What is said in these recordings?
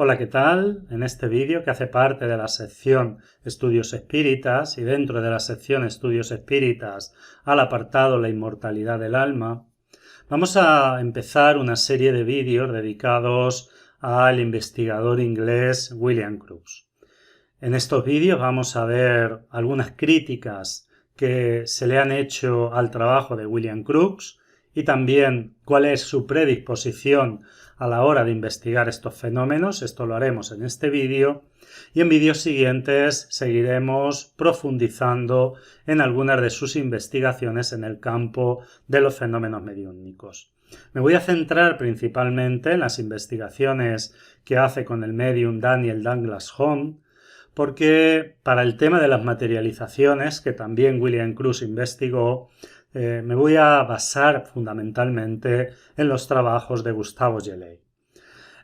Hola, ¿qué tal? En este vídeo, que hace parte de la sección Estudios Espíritas y dentro de la sección Estudios Espíritas al apartado La inmortalidad del alma, vamos a empezar una serie de vídeos dedicados al investigador inglés William Crookes. En estos vídeos vamos a ver algunas críticas que se le han hecho al trabajo de William Crookes y también cuál es su predisposición a la hora de investigar estos fenómenos. Esto lo haremos en este vídeo y en vídeos siguientes seguiremos profundizando en algunas de sus investigaciones en el campo de los fenómenos mediúmnicos. Me voy a centrar principalmente en las investigaciones que hace con el medium Daniel Douglas Home, porque para el tema de las materializaciones, que también William Crookes investigó, me voy a basar fundamentalmente en los trabajos de Gustavo Gellé.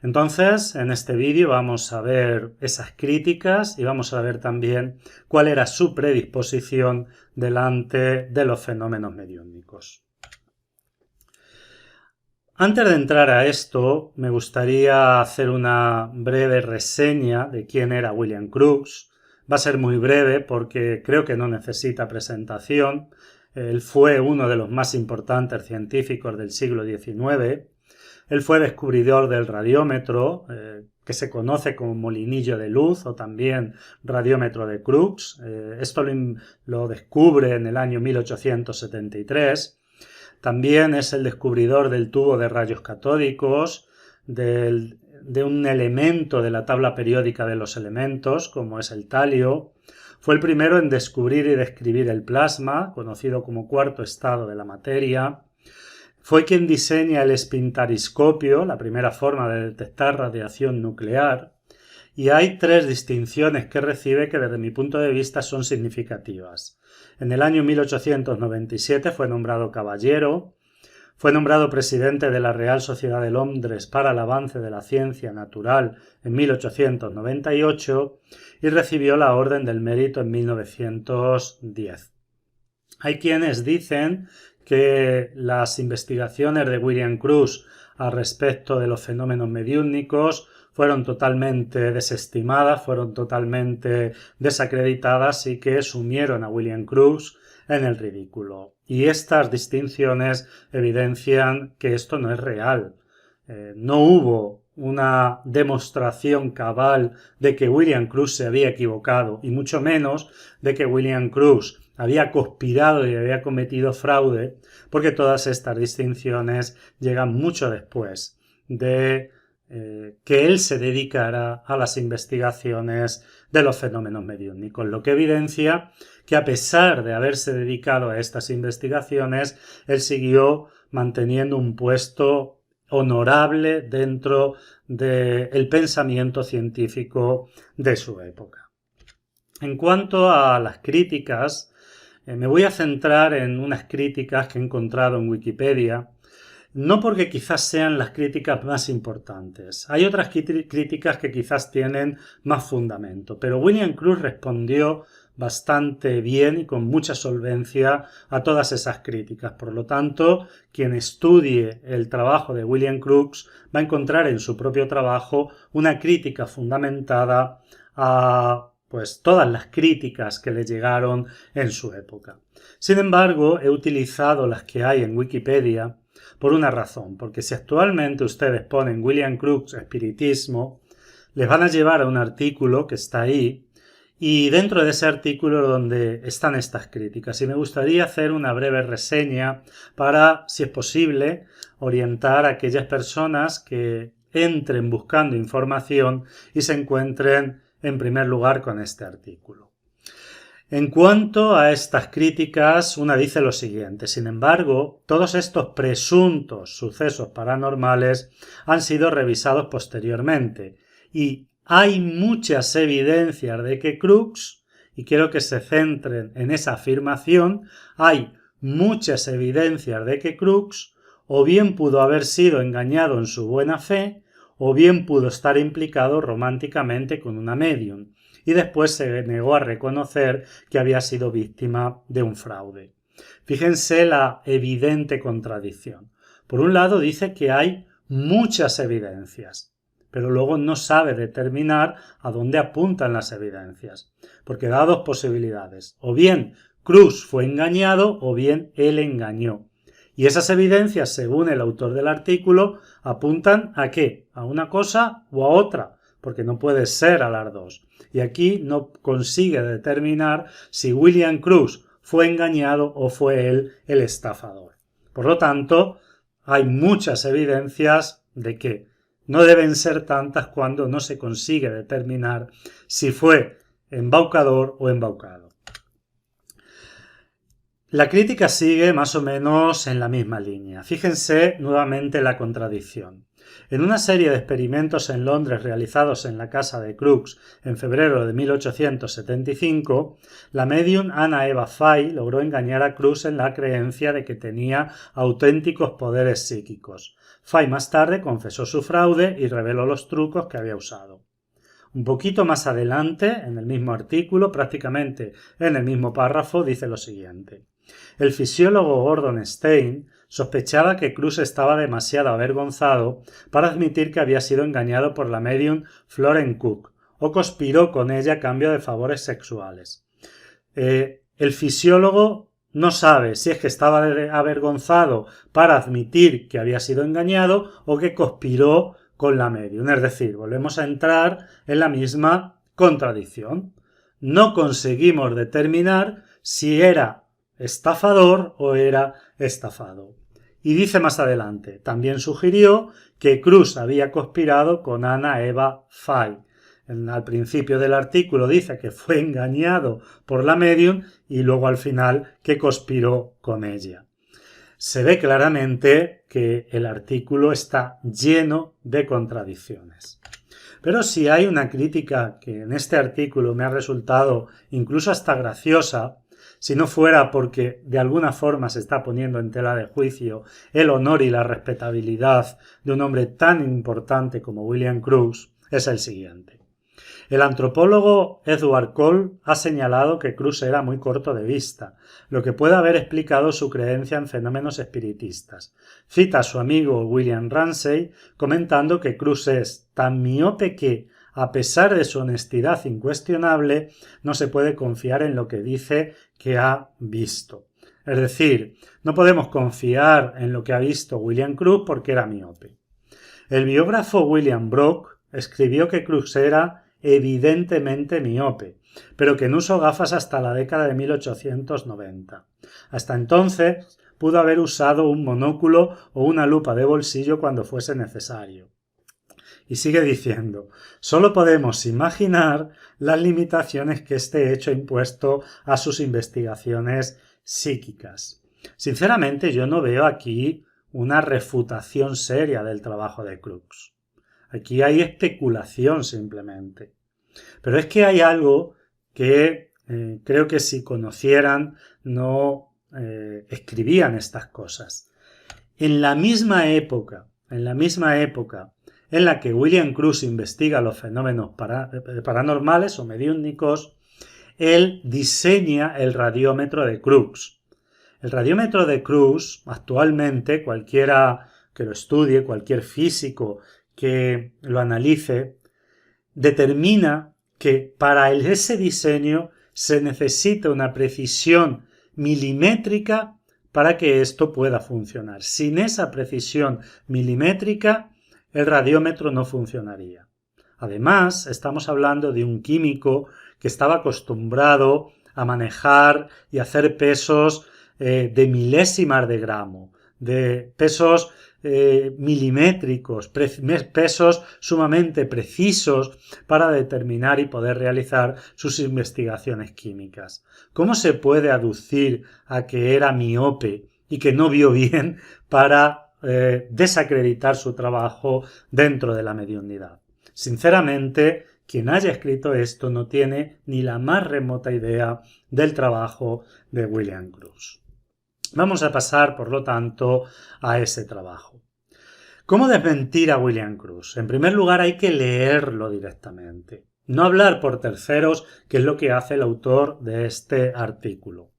Entonces, en este vídeo vamos a ver esas críticas y vamos a ver también cuál era su predisposición delante de los fenómenos mediúmnicos. Antes de entrar a esto, me gustaría hacer una breve reseña de quién era William Crookes. Va a ser muy breve porque creo que no necesita presentación. Él fue uno de los más importantes científicos del siglo XIX. Él fue descubridor del radiómetro, que se conoce como molinillo de luz o también radiómetro de Crookes. Esto lo descubre en el año 1873. También es el descubridor del tubo de rayos catódicos, de un elemento de la tabla periódica de los elementos, como es el talio. Fue el primero en descubrir y describir el plasma, conocido como cuarto estado de la materia. Fue quien diseña el espintariscopio, la primera forma de detectar radiación nuclear. Y hay tres distinciones que recibe que desde mi punto de vista son significativas. En el año 1897 fue nombrado caballero, fue nombrado presidente de la Real Sociedad de Londres para el avance de la ciencia natural en 1898 y recibió la Orden del Mérito en 1910. Hay quienes dicen que las investigaciones de William Crookes al respecto de los fenómenos mediúmnicos fueron totalmente desestimadas, fueron totalmente desacreditadas y que sumieron a William Crookes en el ridículo. Y estas distinciones evidencian que esto no es real. No hubo una demostración cabal de que William Crookes se había equivocado y mucho menos de que William Crookes había conspirado y había cometido fraude, porque todas estas distinciones llegan mucho después de que él se dedicara a las investigaciones de los fenómenos mediúmnicos, lo que evidencia que a pesar de haberse dedicado a estas investigaciones, él siguió manteniendo un puesto honorable dentro del pensamiento científico de su época. En cuanto a las críticas, me voy a centrar en unas críticas que he encontrado en Wikipedia, no porque quizás sean las críticas más importantes. Hay otras críticas que quizás tienen más fundamento, pero William Crookes respondió bastante bien y con mucha solvencia a todas esas críticas. Por lo tanto, quien estudie el trabajo de William Crookes va a encontrar en su propio trabajo una crítica fundamentada a todas las críticas que le llegaron en su época. Sin embargo, he utilizado las que hay en Wikipedia por una razón, porque si actualmente ustedes ponen William Crookes espiritismo, les van a llevar a un artículo que está ahí y dentro de ese artículo donde están estas críticas. Y me gustaría hacer una breve reseña para, si es posible, orientar a aquellas personas que entren buscando información y se encuentren en primer lugar con este artículo. En cuanto a estas críticas, una dice lo siguiente: sin embargo, todos estos presuntos sucesos paranormales han sido revisados posteriormente y hay muchas evidencias de que Crookes, y quiero que se centren en esa afirmación, hay muchas evidencias de que Crookes o bien pudo haber sido engañado en su buena fe o bien pudo estar implicado románticamente con una medium, y después se negó a reconocer que había sido víctima de un fraude. Fíjense la evidente contradicción. Por un lado dice que hay muchas evidencias, pero luego no sabe determinar a dónde apuntan las evidencias, porque da dos posibilidades: o bien Cruz fue engañado o bien él engañó. Y esas evidencias, según el autor del artículo, apuntan ¿a qué? ¿A una cosa o a otra? Porque no puede ser a las dos. Y aquí no consigue determinar si William Cruz fue engañado o fue él el estafador. Por lo tanto, hay muchas evidencias de que no deben ser tantas cuando no se consigue determinar si fue embaucador o embaucado. La crítica sigue más o menos en la misma línea. Fíjense nuevamente la contradicción. En una serie de experimentos en Londres realizados en la casa de Crookes en febrero de 1875, la medium Anna Eva Fay logró engañar a Crookes en la creencia de que tenía auténticos poderes psíquicos. Fay más tarde confesó su fraude y reveló los trucos que había usado. Un poquito más adelante, en el mismo artículo, prácticamente en el mismo párrafo, dice lo siguiente: el fisiólogo Gordon Stein sospechaba que Cruz estaba demasiado avergonzado para admitir que había sido engañado por la medium Florence Cook o conspiró con ella a cambio de favores sexuales. El fisiólogo no sabe si es que estaba avergonzado para admitir que había sido engañado o que conspiró con la medium. Es decir, volvemos a entrar en la misma contradicción. No conseguimos determinar si era estafador o era estafado. Y dice más adelante, también sugirió que Cruz había conspirado con Anna Eva Fay. Al principio del artículo dice que fue engañado por la medium y luego al final que conspiró con ella. Se ve claramente que el artículo está lleno de contradicciones. Pero si hay una crítica que en este artículo me ha resultado incluso hasta graciosa, si no fuera porque de alguna forma se está poniendo en tela de juicio el honor y la respetabilidad de un hombre tan importante como William Crookes, es el siguiente. El antropólogo Edward Cole ha señalado que Crookes era muy corto de vista, lo que puede haber explicado su creencia en fenómenos espiritistas. Cita a su amigo William Ramsay comentando que Crookes es tan miope que, a pesar de su honestidad incuestionable, no se puede confiar en lo que dice que ha visto. Es decir, no podemos confiar en lo que ha visto William Crookes porque era miope. El biógrafo William Brock escribió que Crookes era evidentemente miope, pero que no usó gafas hasta la década de 1890. Hasta entonces pudo haber usado un monóculo o una lupa de bolsillo cuando fuese necesario. Y sigue diciendo, solo podemos imaginar las limitaciones que este hecho ha impuesto a sus investigaciones psíquicas. Sinceramente, yo no veo aquí una refutación seria del trabajo de Crookes. Aquí hay especulación simplemente. Pero es que hay algo que creo que si conocieran no escribían estas cosas. En la misma época en la que William Crookes investiga los fenómenos paranormales o mediúmnicos, él diseña el radiómetro de Crookes. El radiómetro de Crookes, actualmente, cualquiera que lo estudie, cualquier físico que lo analice, determina que para ese diseño se necesita una precisión milimétrica para que esto pueda funcionar. Sin esa precisión milimétrica, el radiómetro no funcionaría. Además, estamos hablando de un químico que estaba acostumbrado a manejar y hacer pesos de milésimas de gramo, de pesos milimétricos, pesos sumamente precisos para determinar y poder realizar sus investigaciones químicas. ¿Cómo se puede aducir a que era miope y que no vio bien para desacreditar su trabajo dentro de la mediunidad? Sinceramente, quien haya escrito esto no tiene ni la más remota idea del trabajo de William Crookes. Vamos a pasar, por lo tanto, a ese trabajo. ¿Cómo desmentir a William Crookes? En primer lugar, hay que leerlo directamente. No hablar por terceros, que es lo que hace el autor de este artículo.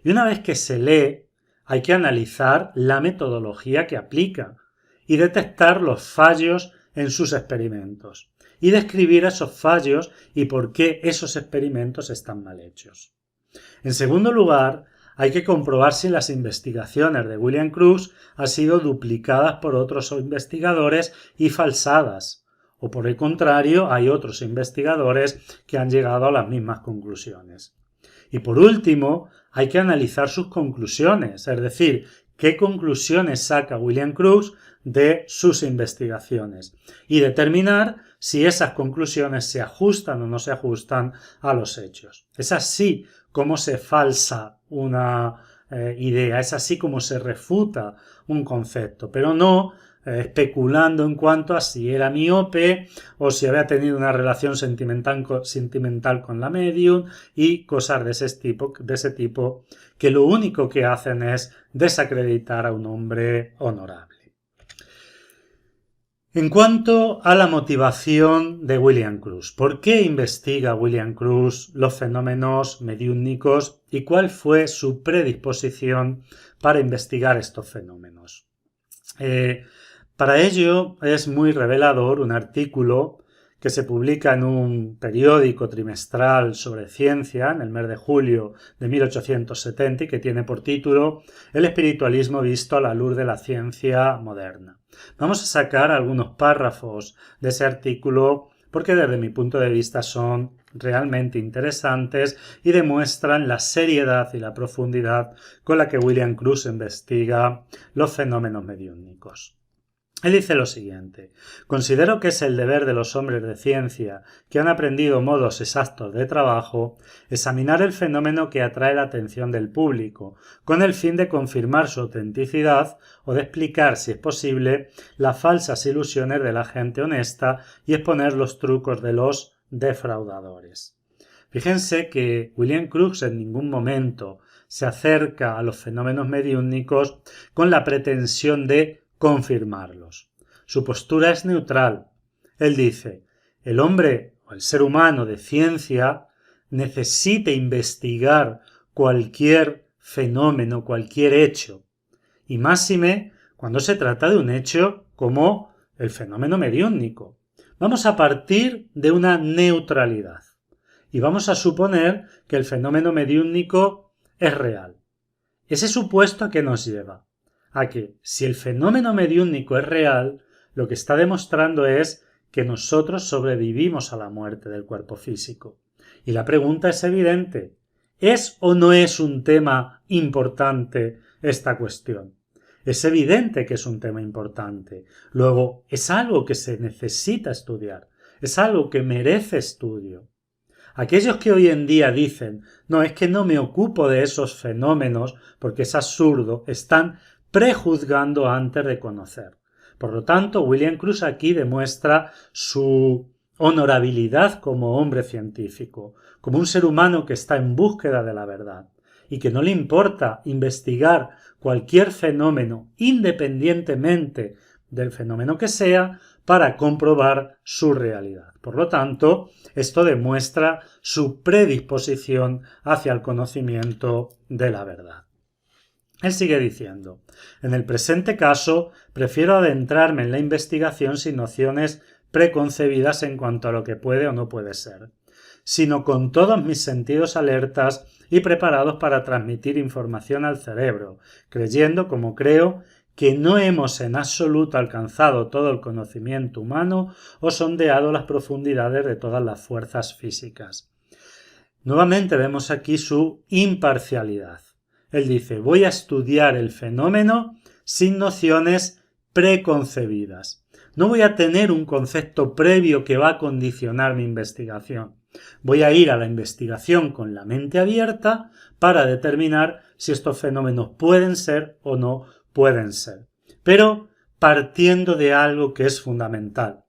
Y una vez que se lee, hay que analizar la metodología que aplica y detectar los fallos en sus experimentos y describir esos fallos y por qué esos experimentos están mal hechos. En segundo lugar, hay que comprobar si las investigaciones de William Crookes han sido duplicadas por otros investigadores y falsadas, o por el contrario, hay otros investigadores que han llegado a las mismas conclusiones. Y por último, hay que analizar sus conclusiones, es decir, qué conclusiones saca William Crookes de sus investigaciones y determinar si esas conclusiones se ajustan o no se ajustan a los hechos. Es así como se falsa una idea, es así como se refuta un concepto, pero no especulando en cuanto a si era miope o si había tenido una relación sentimental con la medium y cosas de ese tipo que lo único que hacen es desacreditar a un hombre honorable. En cuanto a la motivación de William Crookes, ¿por qué investiga William Crookes los fenómenos mediúmnicos y cuál fue su predisposición para investigar estos fenómenos? Para ello es muy revelador un artículo que se publica en un periódico trimestral sobre ciencia en el mes de julio de 1870 y que tiene por título El espiritualismo visto a la luz de la ciencia moderna. Vamos a sacar algunos párrafos de ese artículo porque desde mi punto de vista son realmente interesantes y demuestran la seriedad y la profundidad con la que William Crookes investiga los fenómenos mediúmnicos. Él dice lo siguiente: considero que es el deber de los hombres de ciencia que han aprendido modos exactos de trabajo examinar el fenómeno que atrae la atención del público, con el fin de confirmar su autenticidad o de explicar, si es posible, las falsas ilusiones de la gente honesta y exponer los trucos de los defraudadores. Fíjense que William Crookes en ningún momento se acerca a los fenómenos mediúmnicos con la pretensión de confirmarlos. Su postura es neutral. Él dice: el hombre o el ser humano de ciencia necesita investigar cualquier fenómeno, cualquier hecho, y máxime cuando se trata de un hecho como el fenómeno mediúmnico. Vamos a partir de una neutralidad y vamos a suponer que el fenómeno mediúmnico es real. Ese supuesto ¿a qué nos lleva? A que si el fenómeno mediúmnico es real, lo que está demostrando es que nosotros sobrevivimos a la muerte del cuerpo físico. Y la pregunta es evidente: ¿es o no es un tema importante esta cuestión? Es evidente que es un tema importante. Luego, es algo que se necesita estudiar, es algo que merece estudio. Aquellos que hoy en día dicen: no, es que no me ocupo de esos fenómenos porque es absurdo, están prejuzgando antes de conocer. Por lo tanto, William Crookes aquí demuestra su honorabilidad como hombre científico, como un ser humano que está en búsqueda de la verdad y que no le importa investigar cualquier fenómeno independientemente del fenómeno que sea para comprobar su realidad. Por lo tanto, esto demuestra su predisposición hacia el conocimiento de la verdad. Él sigue diciendo: en el presente caso, prefiero adentrarme en la investigación sin nociones preconcebidas en cuanto a lo que puede o no puede ser, sino con todos mis sentidos alertas y preparados para transmitir información al cerebro, creyendo, como creo, que no hemos en absoluto alcanzado todo el conocimiento humano o sondeado las profundidades de todas las fuerzas físicas. Nuevamente vemos aquí su imparcialidad. Él dice: voy a estudiar el fenómeno sin nociones preconcebidas. No voy a tener un concepto previo que va a condicionar mi investigación. Voy a ir a la investigación con la mente abierta para determinar si estos fenómenos pueden ser o no pueden ser. Pero partiendo de algo que es fundamental.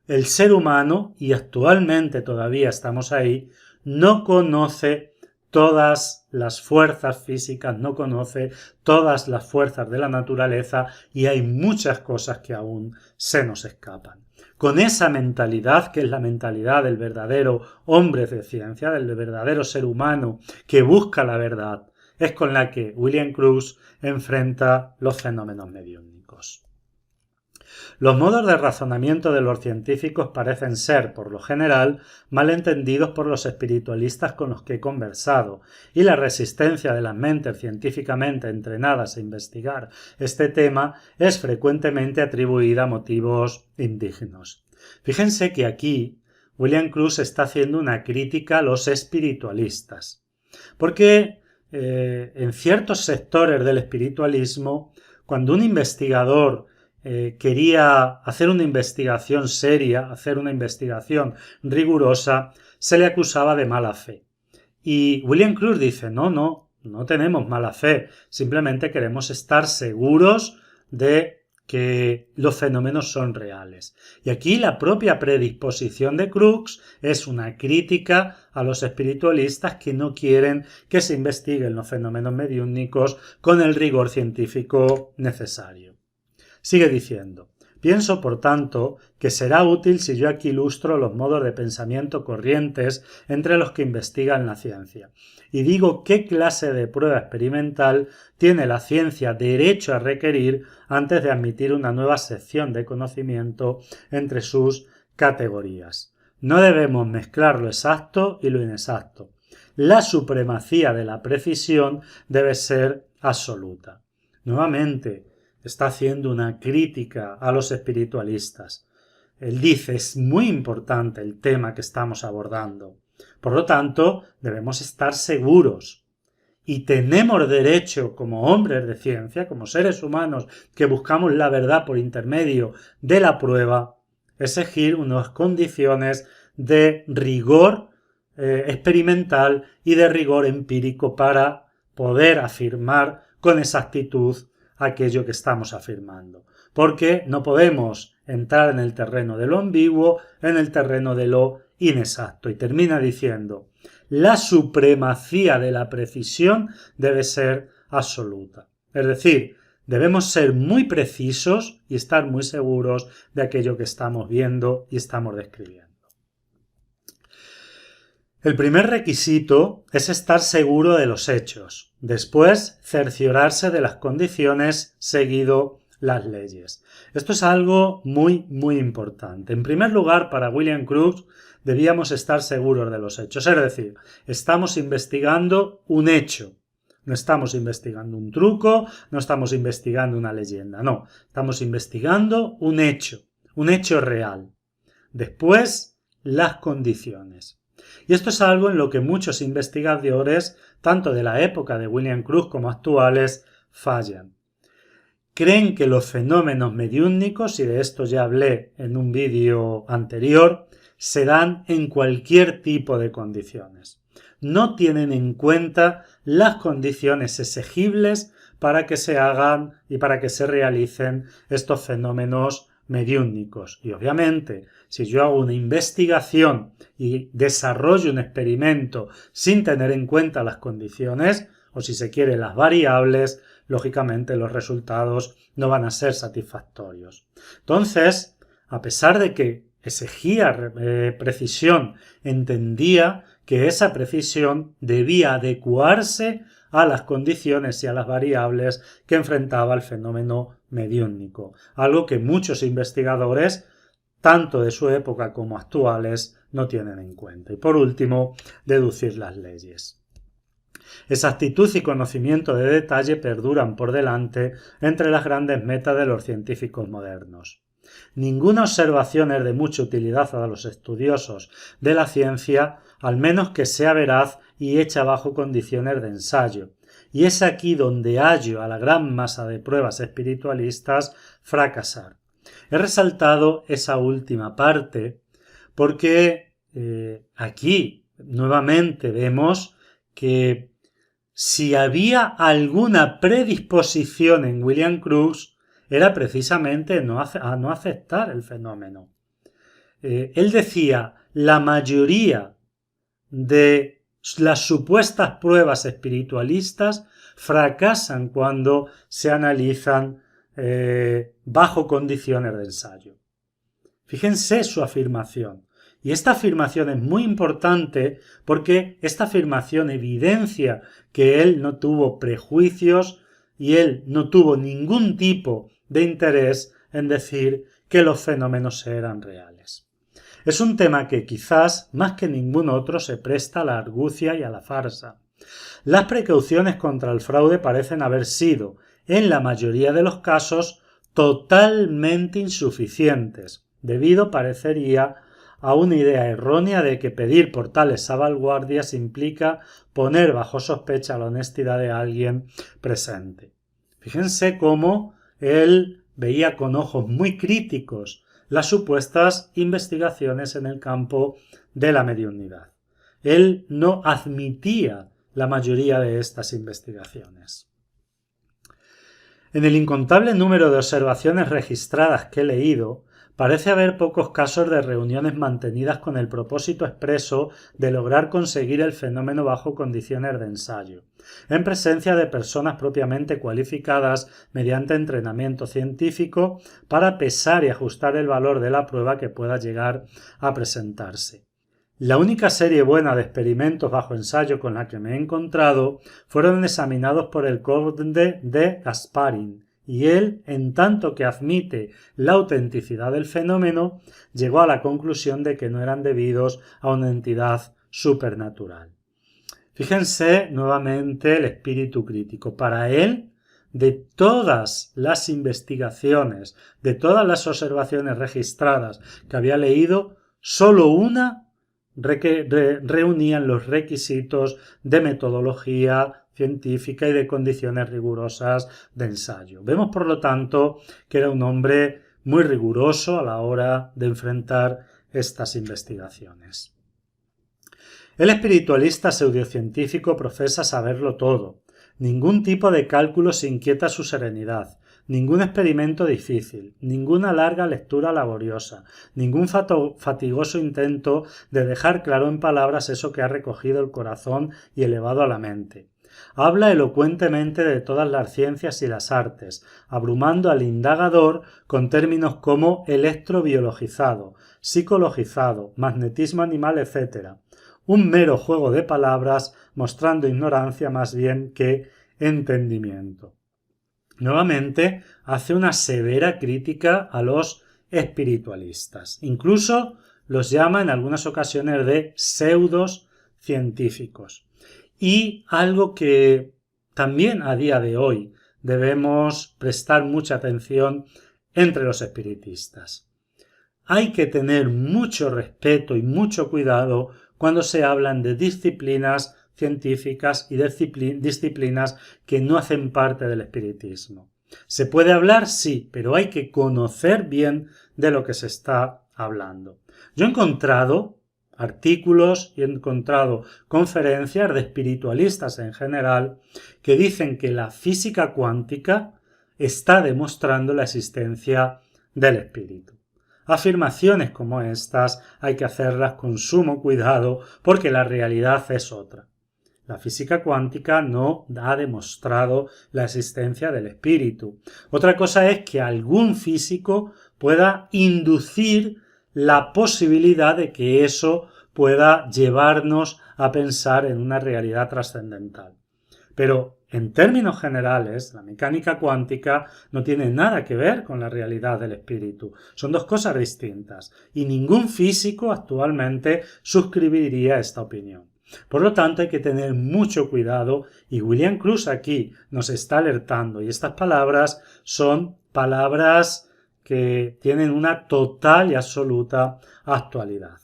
El ser humano, y actualmente todavía estamos ahí, no conoce todas las fuerzas físicas, no conoce todas las fuerzas de la naturaleza y hay muchas cosas que aún se nos escapan. Con esa mentalidad, que es la mentalidad del verdadero hombre de ciencia, del verdadero ser humano que busca la verdad, es con la que William Crookes enfrenta los fenómenos mediúmnicos. Los modos de razonamiento de los científicos parecen ser, por lo general, mal entendidos por los espiritualistas con los que he conversado, y la resistencia de las mentes científicamente entrenadas a investigar este tema es frecuentemente atribuida a motivos indignos. Fíjense que aquí William Crookes está haciendo una crítica a los espiritualistas, porque en ciertos sectores del espiritualismo, cuando un investigador quería hacer una investigación seria, hacer una investigación rigurosa, se le acusaba de mala fe. Y William Crookes dice, no tenemos mala fe, simplemente queremos estar seguros de que los fenómenos son reales. Y aquí la propia predisposición de Crookes es una crítica a los espiritualistas que no quieren que se investiguen los fenómenos mediúnicos con el rigor científico necesario. Sigue diciendo, pienso, por tanto, que será útil si yo aquí ilustro los modos de pensamiento corrientes entre los que investigan la ciencia, y digo qué clase de prueba experimental tiene la ciencia derecho a requerir antes de admitir una nueva sección de conocimiento entre sus categorías. No debemos mezclar lo exacto y lo inexacto. La supremacía de la precisión debe ser absoluta. Nuevamente, está haciendo una crítica a los espiritualistas. Él dice, es muy importante el tema que estamos abordando. Por lo tanto, debemos estar seguros. Y tenemos derecho, como hombres de ciencia, como seres humanos que buscamos la verdad por intermedio de la prueba, exigir unas condiciones de rigor experimental y de rigor empírico para poder afirmar con exactitud aquello que estamos afirmando, porque no podemos entrar en el terreno de lo ambiguo, en el terreno de lo inexacto. Y termina diciendo, la supremacía de la precisión debe ser absoluta. Es decir, debemos ser muy precisos y estar muy seguros de aquello que estamos viendo y estamos describiendo. El primer requisito es estar seguro de los hechos, después cerciorarse de las condiciones, seguido las leyes. Esto es algo muy importante. En primer lugar, para William Crookes debíamos estar seguros de los hechos, es decir, estamos investigando un hecho. No estamos investigando un truco, no estamos investigando una leyenda, no, estamos investigando un hecho real. Después, las condiciones. Y esto es algo en lo que muchos investigadores, tanto de la época de William Crookes como actuales, fallan. Creen que los fenómenos mediúnicos, y de esto ya hablé en un vídeo anterior, se dan en cualquier tipo de condiciones. No tienen en cuenta las condiciones exigibles para que se hagan y para que se realicen estos fenómenos mediúnicos. Y obviamente, si yo hago una investigación y desarrollo un experimento sin tener en cuenta las condiciones, o si se quiere las variables, lógicamente los resultados no van a ser satisfactorios. Entonces, a pesar de que exigía precisión, entendía que esa precisión debía adecuarse a las condiciones y a las variables que enfrentaba el fenómeno mediúnico, algo que muchos investigadores, tanto de su época como actuales, no tienen en cuenta. Y por último, deducir las leyes. Exactitud y conocimiento de detalle perduran por delante entre las grandes metas de los científicos modernos. Ninguna observación es de mucha utilidad a los estudiosos de la ciencia, al menos que sea veraz y hecha bajo condiciones de ensayo. Y es aquí donde hallo a la gran masa de pruebas espiritualistas fracasar. He resaltado esa última parte porque aquí nuevamente vemos que si había alguna predisposición en William Crookes era precisamente a no aceptar el fenómeno. Él decía, la mayoría de las supuestas pruebas espiritualistas fracasan cuando se analizan bajo condiciones de ensayo. Fíjense su afirmación. Y esta afirmación es muy importante porque esta afirmación evidencia que él no tuvo prejuicios y él no tuvo ningún tipo de interés en decir que los fenómenos eran reales. Es un tema que quizás más que ningún otro se presta a la argucia y a la farsa. Las precauciones contra el fraude parecen haber sido, en la mayoría de los casos, totalmente insuficientes, debido, parecería, a una idea errónea de que pedir por tales salvaguardias implica poner bajo sospecha la honestidad de alguien presente. Fíjense cómo él veía con ojos muy críticos las supuestas investigaciones en el campo de la mediunidad. Él no admitía la mayoría de estas investigaciones. En el incontable número de observaciones registradas que he leído, parece haber pocos casos de reuniones mantenidas con el propósito expreso de lograr conseguir el fenómeno bajo condiciones de ensayo, en presencia de personas propiamente cualificadas mediante entrenamiento científico para pesar y ajustar el valor de la prueba que pueda llegar a presentarse. La única serie buena de experimentos bajo ensayo con la que me he encontrado fueron examinados por el conde de Gasparin, y él, en tanto que admite la autenticidad del fenómeno, llegó a la conclusión de que no eran debidos a una entidad supernatural. Fíjense nuevamente el espíritu crítico. Para él, de todas las investigaciones, de todas las observaciones registradas que había leído, solo una reunían los requisitos de metodología científica y de condiciones rigurosas de ensayo. Vemos, por lo tanto, que era un hombre muy riguroso a la hora de enfrentar estas investigaciones. El espiritualista pseudocientífico profesa saberlo todo. Ningún tipo de cálculos inquieta su serenidad, ningún experimento difícil, ninguna larga lectura laboriosa, ningún fatigoso intento de dejar claro en palabras eso que ha recogido el corazón y elevado a la mente. Habla elocuentemente de todas las ciencias y las artes, abrumando al indagador con términos como electrobiologizado, psicologizado, magnetismo animal, etc. Un mero juego de palabras mostrando ignorancia más bien que entendimiento. Nuevamente hace una severa crítica a los espiritualistas. Incluso los llama en algunas ocasiones de pseudos científicos. Y algo que también a día de hoy debemos prestar mucha atención entre los espiritistas. Hay que tener mucho respeto y mucho cuidado cuando se hablan de disciplinas científicas y de disciplinas que no hacen parte del espiritismo. ¿Se puede hablar? Sí, pero hay que conocer bien de lo que se está hablando. Yo he encontrado artículos y he encontrado conferencias de espiritualistas en general que dicen que la física cuántica está demostrando la existencia del espíritu. Afirmaciones como estas hay que hacerlas con sumo cuidado porque la realidad es otra. La física cuántica no ha demostrado la existencia del espíritu. Otra cosa es que algún físico pueda inducir la posibilidad de que eso pueda llevarnos a pensar en una realidad trascendental. Pero en términos generales, la mecánica cuántica no tiene nada que ver con la realidad del espíritu. Son dos cosas distintas y ningún físico actualmente suscribiría esta opinión. Por lo tanto, hay que tener mucho cuidado y William Crookes aquí nos está alertando y estas palabras son palabras que tienen una total y absoluta actualidad.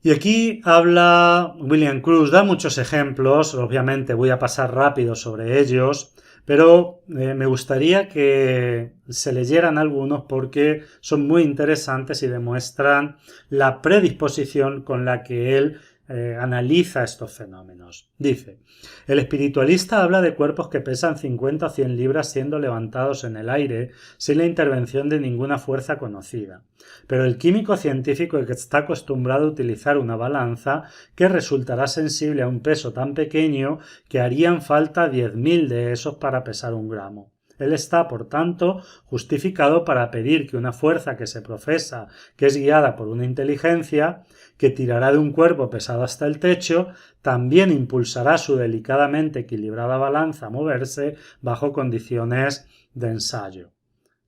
Y aquí habla William Crookes, da muchos ejemplos, obviamente voy a pasar rápido sobre ellos, pero me gustaría que se leyeran algunos porque son muy interesantes y demuestran la predisposición con la que él analiza estos fenómenos. Dice, el espiritualista habla de cuerpos que pesan 50 o 100 libras siendo levantados en el aire sin la intervención de ninguna fuerza conocida. Pero el químico científico que está acostumbrado a utilizar una balanza que resultará sensible a un peso tan pequeño que harían falta 10.000 de esos para pesar 1 gramo. Él está, por tanto, justificado para pedir que una fuerza que se profesa que es guiada por una inteligencia que tirará de un cuerpo pesado hasta el techo, también impulsará su delicadamente equilibrada balanza a moverse bajo condiciones de ensayo.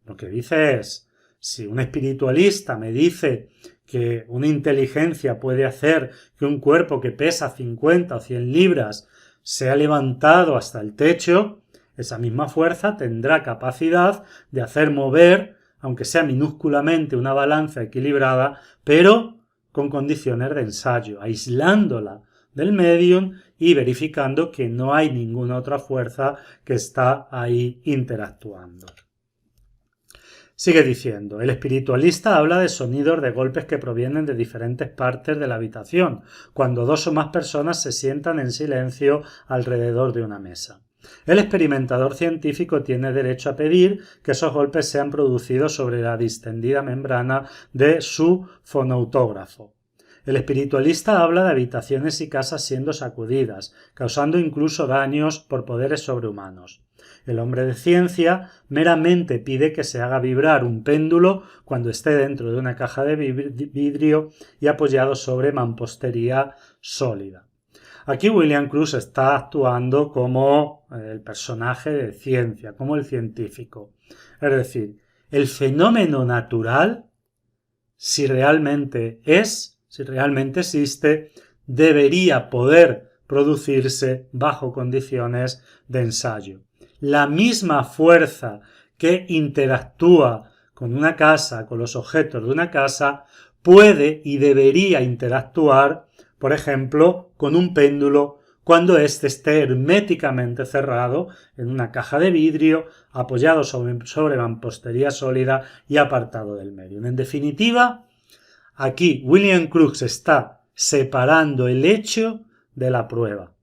Lo que dice es, si un espiritualista me dice que una inteligencia puede hacer que un cuerpo que pesa 50 o 100 libras sea levantado hasta el techo, esa misma fuerza tendrá capacidad de hacer mover, aunque sea minúsculamente, una balanza equilibrada, pero con condiciones de ensayo, aislándola del medium y verificando que no hay ninguna otra fuerza que está ahí interactuando. Sigue diciendo, el espiritualista habla de sonidos de golpes que provienen de diferentes partes de la habitación, cuando dos o más personas se sientan en silencio alrededor de una mesa. El experimentador científico tiene derecho a pedir que esos golpes sean producidos sobre la distendida membrana de su fonautógrafo. El espiritualista habla de habitaciones y casas siendo sacudidas, causando incluso daños por poderes sobrehumanos. El hombre de ciencia meramente pide que se haga vibrar un péndulo cuando esté dentro de una caja de vidrio y apoyado sobre mampostería sólida. Aquí William Crookes está actuando como el personaje de ciencia, como el científico. Es decir, el fenómeno natural, si realmente existe, debería poder producirse bajo condiciones de ensayo. La misma fuerza que interactúa con una casa, con los objetos de una casa, puede y debería interactuar, por ejemplo, con un péndulo cuando éste esté herméticamente cerrado en una caja de vidrio, apoyado sobre mampostería sólida y apartado del medio. En definitiva, aquí William Crookes está separando el hecho de la prueba,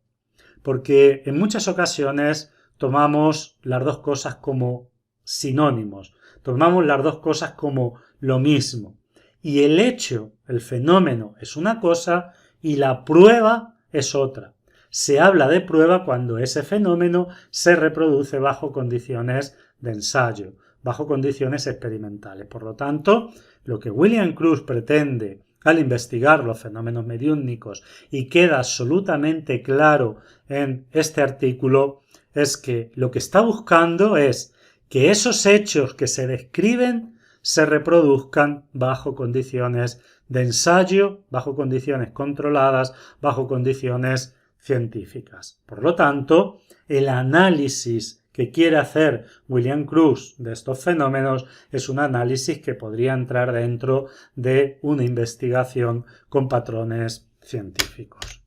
porque en muchas ocasiones tomamos las dos cosas como sinónimos, tomamos las dos cosas como lo mismo, y el hecho, el fenómeno es una cosa y la prueba es otra. Se habla de prueba cuando ese fenómeno se reproduce bajo condiciones de ensayo, bajo condiciones experimentales. Por lo tanto, lo que William Crookes pretende al investigar los fenómenos mediúmnicos y queda absolutamente claro en este artículo es que lo que está buscando es que esos hechos que se describen se reproduzcan bajo condiciones de ensayo, bajo condiciones controladas, bajo condiciones científicas. Por lo tanto, el análisis que quiere hacer William Crookes de estos fenómenos es un análisis que podría entrar dentro de una investigación con patrones científicos.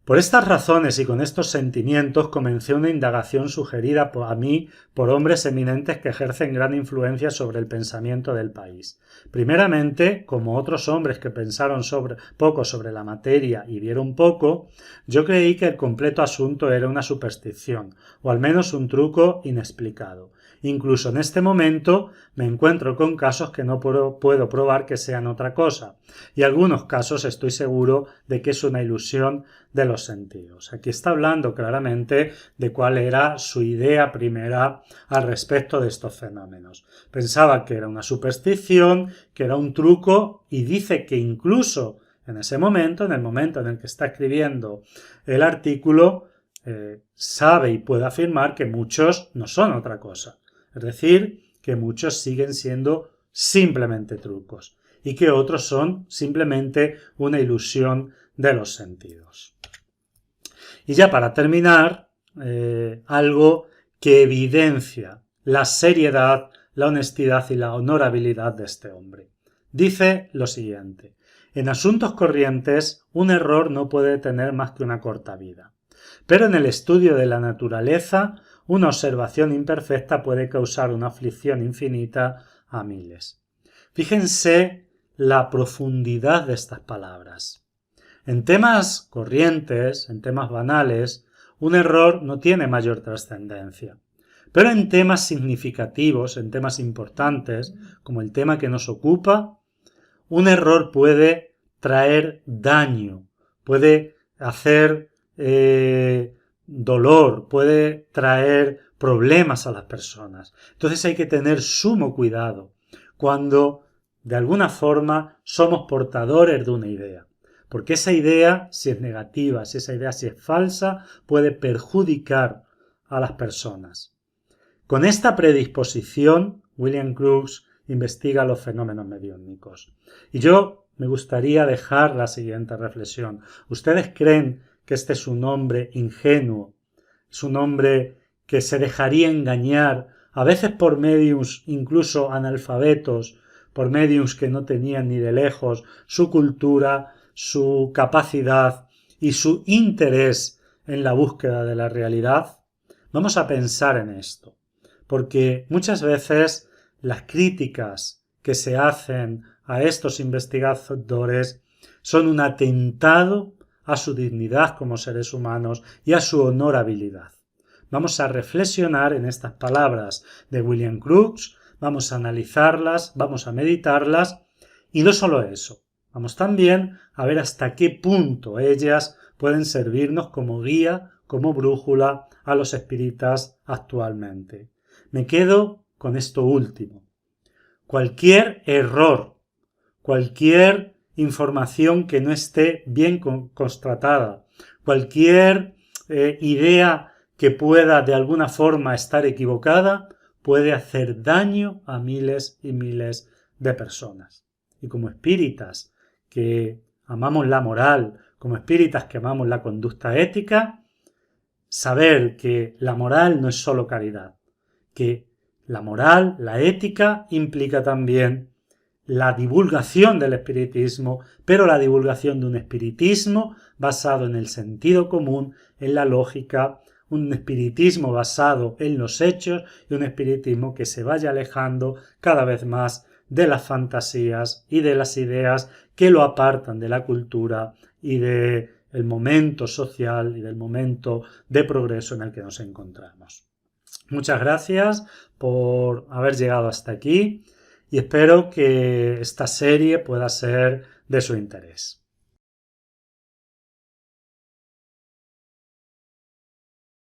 Por estas razones y con estos sentimientos comencé una indagación sugerida a mí por hombres eminentes que ejercen gran influencia sobre el pensamiento del país. Primeramente, como otros hombres que pensaron poco sobre la materia y vieron poco, yo creí que el completo asunto era una superstición, o al menos un truco inexplicado. Incluso en este momento me encuentro con casos que no puedo probar que sean otra cosa, y algunos casos estoy seguro de que es una ilusión de los sentidos. Aquí está hablando claramente de cuál era su idea primera al respecto de estos fenómenos. Pensaba que era una superstición, que era un truco, y dice que incluso en ese momento, en el momento en el que está escribiendo el artículo, sabe y puede afirmar que muchos no son otra cosa. Es decir, que muchos siguen siendo simplemente trucos y que otros son simplemente una ilusión de los sentidos. Y ya para terminar, algo que evidencia la seriedad, la honestidad y la honorabilidad de este hombre. Dice lo siguiente: en asuntos corrientes, un error no puede tener más que una corta vida. Pero en el estudio de la naturaleza, una observación imperfecta puede causar una aflicción infinita a miles. Fíjense la profundidad de estas palabras. En temas corrientes, en temas banales, un error no tiene mayor trascendencia. Pero en temas significativos, en temas importantes, como el tema que nos ocupa, un error puede traer daño, puede hacer dolor, puede traer problemas a las personas. Entonces hay que tener sumo cuidado cuando de alguna forma somos portadores de una idea, porque esa idea, si es negativa, si esa idea si es falsa, puede perjudicar a las personas. Con esta predisposición, William Crookes investiga los fenómenos mediúmnicos. Y yo me gustaría dejar la siguiente reflexión. ¿Ustedes creen que este es un hombre ingenuo? ¿Es un hombre que se dejaría engañar, a veces por mediums incluso analfabetos, por mediums que no tenían ni de lejos su cultura, su capacidad y su interés en la búsqueda de la realidad? Vamos a pensar en esto, porque muchas veces las críticas que se hacen a estos investigadores son un atentado a su dignidad como seres humanos y a su honorabilidad. Vamos a reflexionar en estas palabras de William Crookes, vamos a analizarlas, vamos a meditarlas y no solo eso, vamos también a ver hasta qué punto ellas pueden servirnos como guía, como brújula a los espíritas actualmente. Me quedo con esto último. Cualquier error, cualquier información que no esté bien constatada, cualquier idea que pueda de alguna forma estar equivocada, puede hacer daño a miles y miles de personas. Y como espíritas que amamos la moral, como espíritas que amamos la conducta ética, saber que la moral no es solo caridad, que la moral, la ética, implica también la divulgación del espiritismo, pero la divulgación de un espiritismo basado en el sentido común, en la lógica, un espiritismo basado en los hechos y un espiritismo que se vaya alejando cada vez más de las fantasías y de las ideas que lo apartan de la cultura y del momento social y del momento de progreso en el que nos encontramos. Muchas gracias por haber llegado hasta aquí y espero que esta serie pueda ser de su interés.